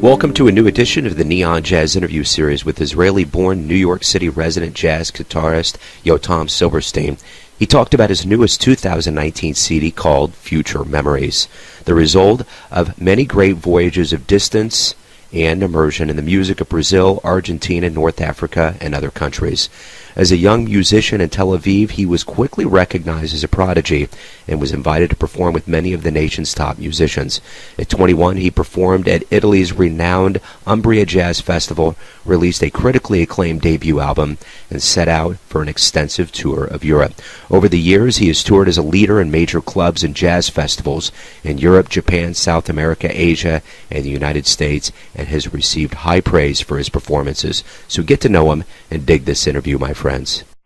Welcome to a new edition of the Neon Jazz interview series with Israeli-born New York City resident jazz guitarist Yotam Silberstein. He talked about his newest 2019 CD called Future Memories, the result of many great voyages of distance and immersion in the music of Brazil, Argentina, North Africa, and other countries. As a young musician in Tel Aviv, he was quickly recognized as a prodigy and was invited to perform with many of the nation's top musicians. At 21, he performed at Italy's renowned Umbria Jazz Festival, released a critically acclaimed debut album, and set out for an extensive tour of Europe. Over the years, he has toured as a leader in major clubs and jazz festivals in Europe, Japan, South America, Asia, and the United States, and has received high praise for his performances. So get to know him and dig this interview, my friends.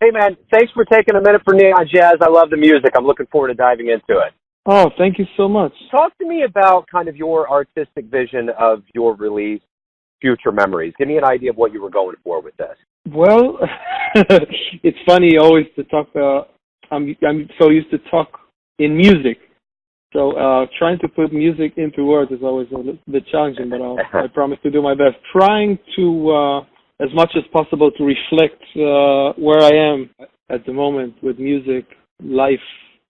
Hey, man, thanks for taking a minute for Neon Jazz. I love the music. I'm looking forward to diving into it. Oh, thank you so much. Talk to me about kind of your artistic vision of your release, Future Memories. Give me an idea of what you were going for with this. Well, it's funny always to talk. I'm so used to talk in music. So trying to put music into words is always a bit challenging, but I promise to do my best. Trying to, as much as possible, to reflect where I am at the moment with music, life,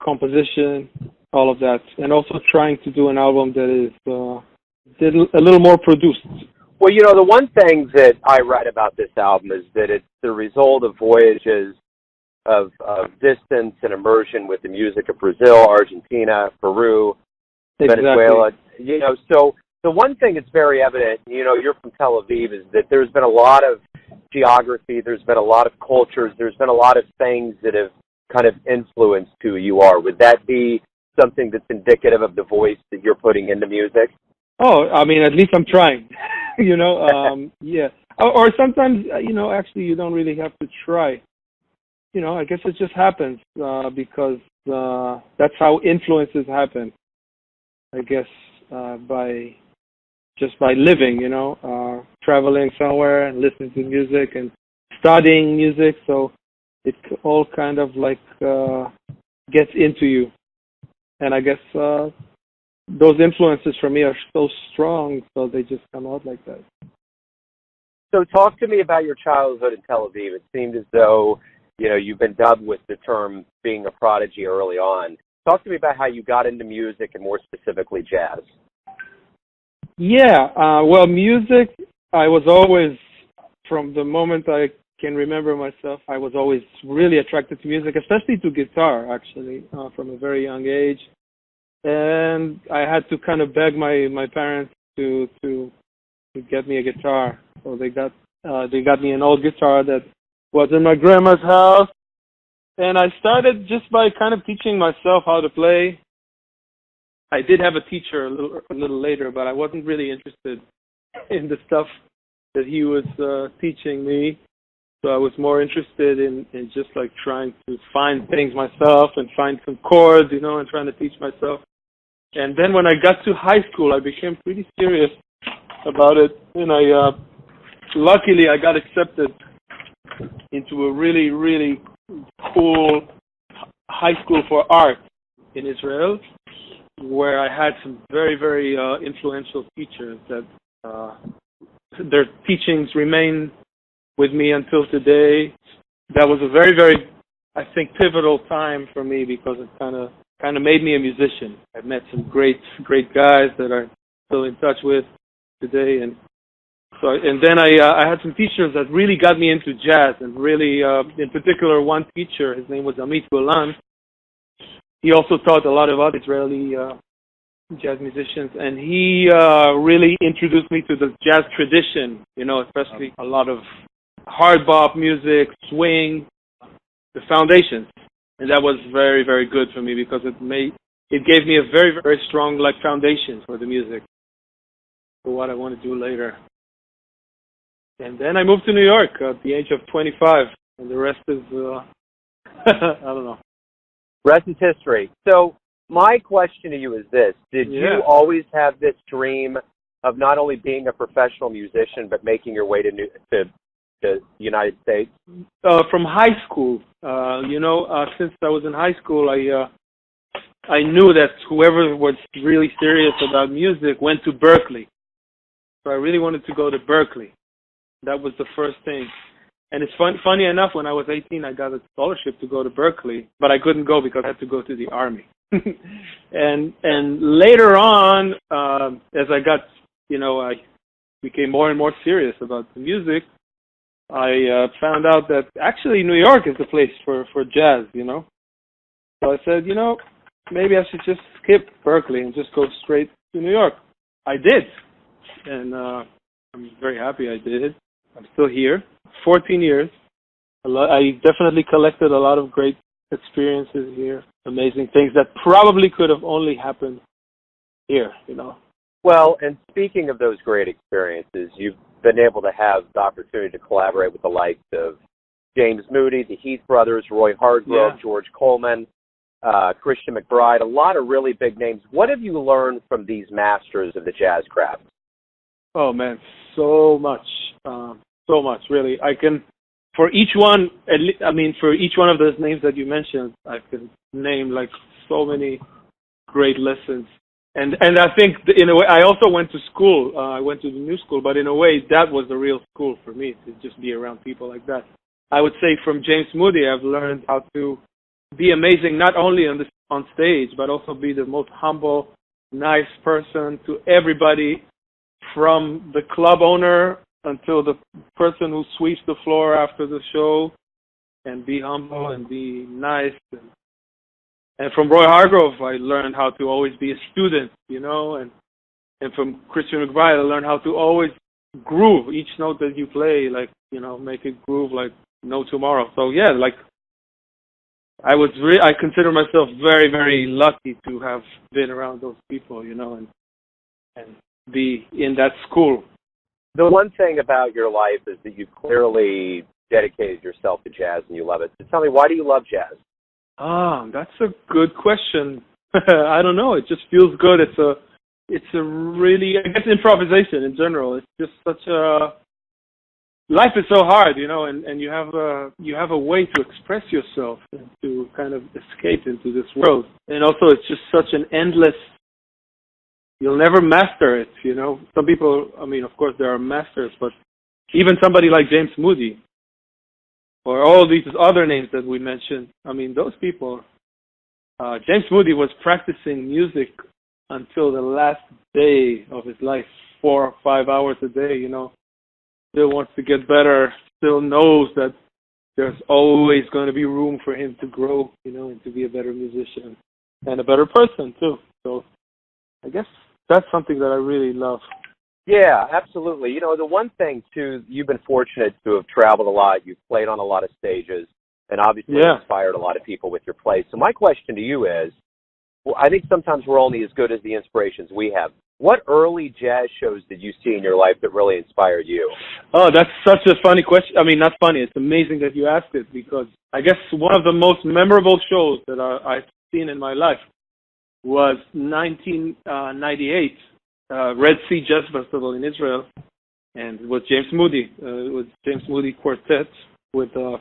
composition, all of that. And also trying to do an album that is a little more produced. Well, you know, the one thing that I read about this album is that it's the result of voyages of distance and immersion with the music of Brazil, Argentina, Peru, Venezuela. You know, so the one thing that's very evident, you know, you're from Tel Aviv, is that there's been a lot of geography, there's been a lot of cultures, there's been a lot of things that have kind of influenced who you are. Would that be something that's indicative of the voice that you're putting into music? Oh, I mean, at least I'm trying, you know, yeah. Or sometimes, you know, actually you don't really have to try. You know, I guess it just happens because that's how influences happen. I guess by living, you know, traveling somewhere and listening to music and studying music. So it all kind of like gets into you. And I guess those influences for me are so strong, so they just come out like that. So talk to me about your childhood in Tel Aviv. It seemed as though, you know, you've been dubbed with the term being a prodigy early on. Talk to me about how you got into music and more specifically jazz. Yeah, well, music, I was always, from the moment I can remember myself, I was always really attracted to music, especially to guitar, actually, from a very young age. And I had to kind of beg my parents to get me a guitar. So they got me an old guitar that was in my grandma's house, and I started just by kind of teaching myself how to play. I did have a teacher a little later, but I wasn't really interested in the stuff that he was teaching me. So I was more interested in just like trying to find things myself and find some chords, you know, and trying to teach myself. And then when I got to high school, I became pretty serious about it, and luckily I got accepted into a really, really cool high school for art in Israel, where I had some very, very influential teachers that their teachings remain with me until today. That was a very, very, I think, pivotal time for me because it kind of made me a musician. I've met some great guys that I'm still in touch with today, and then I had some teachers that really got me into jazz, and really, in particular, one teacher, his name was Amit Golan. He also taught a lot of other Israeli jazz musicians, and he really introduced me to the jazz tradition, you know, especially a lot of hard bop music, swing, the foundations. And that was very, very good for me because it gave me a very, very strong like foundation for the music, for what I want to do later. And then I moved to New York at the age of 25, and the rest is, I don't know. Rest is history. So my question to you is this. Did you always have this dream of not only being a professional musician, but making your way to the United States? From high school. You know, since I was in high school, I knew that whoever was really serious about music went to Berkeley. So I really wanted to go to Berkeley. That was the first thing. And it's funny enough, when I was 18, I got a scholarship to go to Berkeley, but I couldn't go because I had to go to the Army. and later on, as I got, I became more and more serious about the music, I found out that actually New York is the place for jazz, So I said, maybe I should just skip Berkeley and just go straight to New York. I did, and I'm very happy I did. I'm still here, 14 years. I definitely collected a lot of great experiences here, amazing things that probably could have only happened here, Well, and speaking of those great experiences, you've been able to have the opportunity to collaborate with the likes of James Moody, the Heath Brothers, Roy Hargrove, George Coleman, Christian McBride, a lot of really big names. What have you learned from these masters of the jazz craft? Oh, man, so much, really. I can, for each one of those names that you mentioned, I can name like so many great lessons. And I think in a way, I also went to school. I went to the new school, but in a way, that was the real school for me, to just be around people like that. I would say from James Moody, I've learned how to be amazing, not only on stage, but also be the most humble, nice person to everybody, from the club owner until the person who sweeps the floor after the show, and be humble and be nice. And from Roy Hargrove, I learned how to always be a student, and from Christian McBride, I learned how to always groove each note that you play, make it groove like no tomorrow. So yeah, I consider myself very, very lucky to have been around those people, and be in that school. The one thing about your life is that you've clearly dedicated yourself to jazz and you love it. So tell me, why do you love jazz? That's a good question. I don't know. It just feels good. It's a really, I guess, improvisation in general. It's just such a, life is so hard, and you have a way to express yourself and to kind of escape into this world. And also, it's just such an endless, you'll never master it, Some people, of course, there are masters, but even somebody like James Moody, or all these other names that we mentioned, those people, James Moody was practicing music until the last day of his life, 4 or 5 hours a day, still wants to get better, still knows that there's always going to be room for him to grow, and to be a better musician and a better person too. So I guess that's something that I really love. Yeah, absolutely. The one thing, too, you've been fortunate to have traveled a lot. You've played on a lot of stages and obviously inspired a lot of people with your play. So my question to you is, I think sometimes we're only as good as the inspirations we have. What early jazz shows did you see in your life that really inspired you? Oh, that's such a funny question. Not funny. It's amazing that you asked it, because I guess one of the most memorable shows that I've seen in my life was 1998. Red Sea Jazz Festival in Israel, and it was James Moody. It was James Moody Quartet with Gil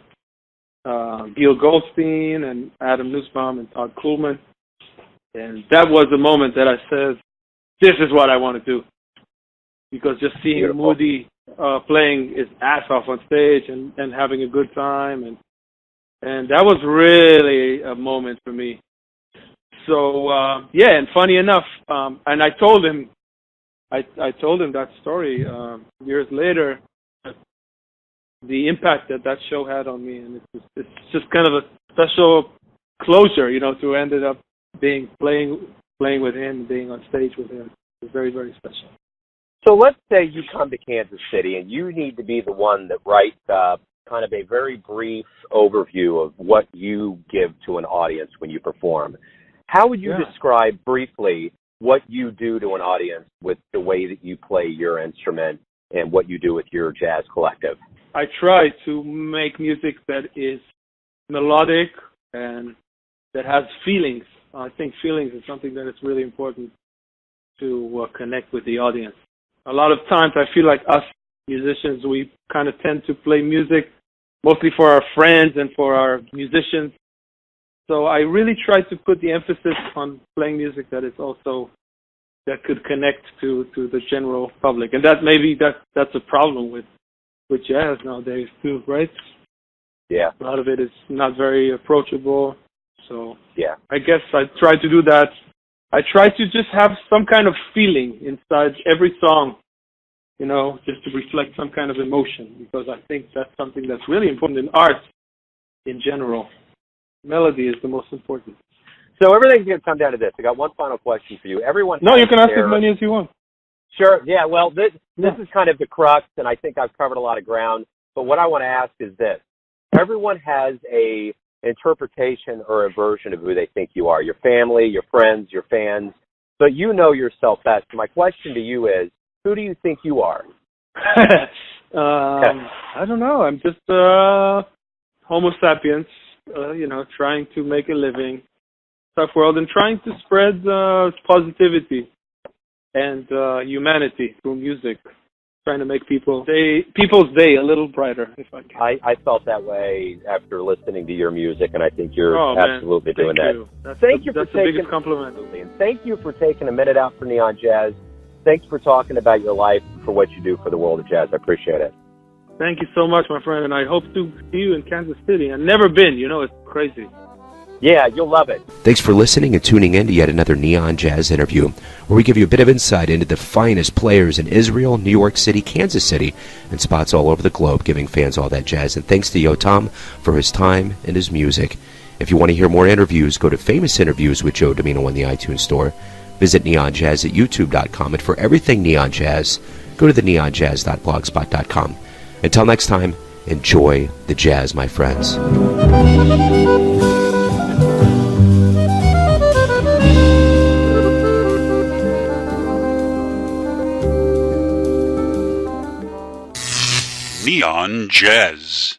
Goldstein and Adam Nussbaum and Todd Kuhlman. And that was the moment that I said, this is what I want to do. Because just seeing Beautiful. Moody playing his ass off on stage and having a good time, and that was really a moment for me. So, and funny enough, and I told him that story years later, the impact that show had on me, and it's just kind of a special closure, to ended up playing with him, being on stage with him. It's very, very special. So let's say you come to Kansas City and you need to be the one that writes kind of a very brief overview of what you give to an audience when you perform. How would you describe briefly what you do to an audience with the way that you play your instrument and what you do with your jazz collective? I try to make music that is melodic and that has feelings. I think feelings is something that is really important to connect with the audience. A lot of times I feel like us musicians, we kind of tend to play music mostly for our friends and for our musicians. So I really try to put the emphasis on playing music that is also that could connect to the general public. And that maybe that's a problem with jazz nowadays too, right? Yeah. A lot of it is not very approachable. So yeah, I guess I try to do that. I try to just have some kind of feeling inside every song, just to reflect some kind of emotion, because I think that's something that's really important in art in general. Melody is the most important. So everything's going to come down to this. I got one final question for you. Everyone. No, you can ask as many as you want. Sure. Yeah. Well, this is kind of the crux, and I think I've covered a lot of ground. But what I want to ask is this: everyone has a interpretation or a version of who they think you are. Your family, your friends, your fans. But you know yourself best. My question to you is: who do you think you are? I don't know. I'm just Homo sapiens. Trying to make a living, tough world, and trying to spread positivity and humanity through music. Trying to make people's day a little brighter, if I can. I felt that way after listening to your music, and I think you're absolutely doing that. Thank you. That's the biggest compliment. And thank you for taking a minute out for Neon Jazz. Thanks for talking about your life and for what you do for the world of jazz. I appreciate it. Thank you so much, my friend, and I hope to see you in Kansas City. I've never been. It's crazy. Yeah, you'll love it. Thanks for listening and tuning in to yet another Neon Jazz interview, where we give you a bit of insight into the finest players in Israel, New York City, Kansas City, and spots all over the globe, giving fans all that jazz. And thanks to Yotam for his time and his music. If you want to hear more interviews, go to Famous Interviews with Joe Domino in the iTunes Store. Visit neonjazz at youtube.com. And for everything Neon Jazz, go to the neonjazz.blogspot.com. Until next time, enjoy the jazz, my friends. Neon Jazz.